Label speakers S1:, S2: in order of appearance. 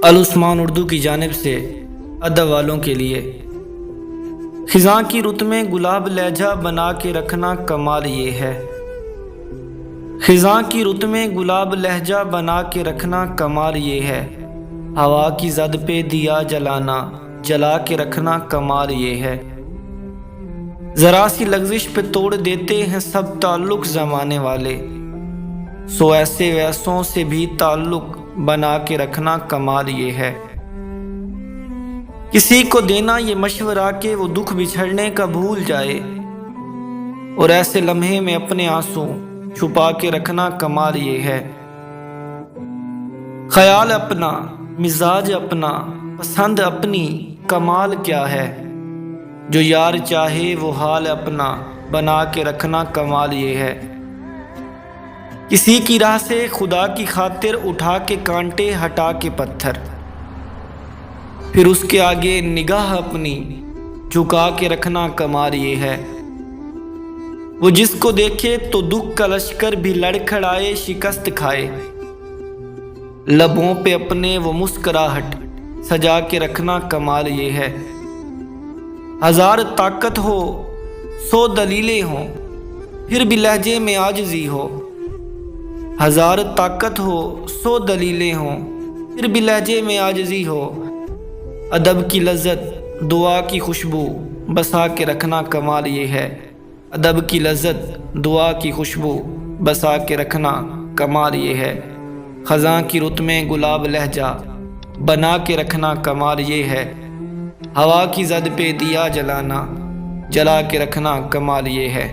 S1: العثمان اردو کی جانب سے ادب والوں کے لیے۔ خزاں کی رت میں گلاب لہجہ بنا کے رکھنا کمال یہ ہے۔ خزاں کی رت میں گلاب لہجہ بنا کے رکھنا کمال یہ ہے۔ ہوا کی زد پہ دیا جلانا، جلا کے رکھنا کمال یہ ہے۔ ذرا سی لغزش پہ توڑ دیتے ہیں سب تعلق زمانے والے، سو ایسے ویسوں سے بھی تعلق بنا کے رکھنا کمال یہ ہے۔ کسی کو دینا یہ مشورہ کہ وہ دکھ بچھڑنے کا بھول جائے، اور ایسے لمحے میں اپنے آنسو چھپا کے رکھنا کمال یہ ہے۔ خیال اپنا، مزاج اپنا، پسند اپنی، کمال کیا ہے؟ جو یار چاہے وہ حال اپنا بنا کے رکھنا کمال یہ ہے۔ کسی کی راہ سے خدا کی خاطر اٹھا کے کانٹے ہٹا کے پتھر، پھر اس کے آگے نگاہ اپنی جھکا کے رکھنا کمال یہ ہے۔ وہ جس کو دیکھے تو دکھ کا لشکر بھی لڑکھڑائے شکست کھائے، لبوں پہ اپنے وہ مسکراہٹ سجا کے رکھنا کمال یہ ہے۔ ہزار طاقت ہو، 100 دلیلیں ہوں، پھر بھی لہجے میں عاجزی ہو۔ ہزار طاقت ہو، 100 دلیلیں ہوں، پھر بھی لہجے میں عاجزی ہو۔ ادب کی لذت، دعا کی خوشبو بسا کے رکھنا کمال یہ ہے۔ ادب کی لذت، دعا کی خوشبو بسا کے رکھنا کمال یہ ہے۔ خزاں کی رت میں گلاب لہجہ بنا کے رکھنا کمال یہ ہے۔ ہوا کی زد پہ دیا جلانا، جلا کے رکھنا کمال یہ ہے۔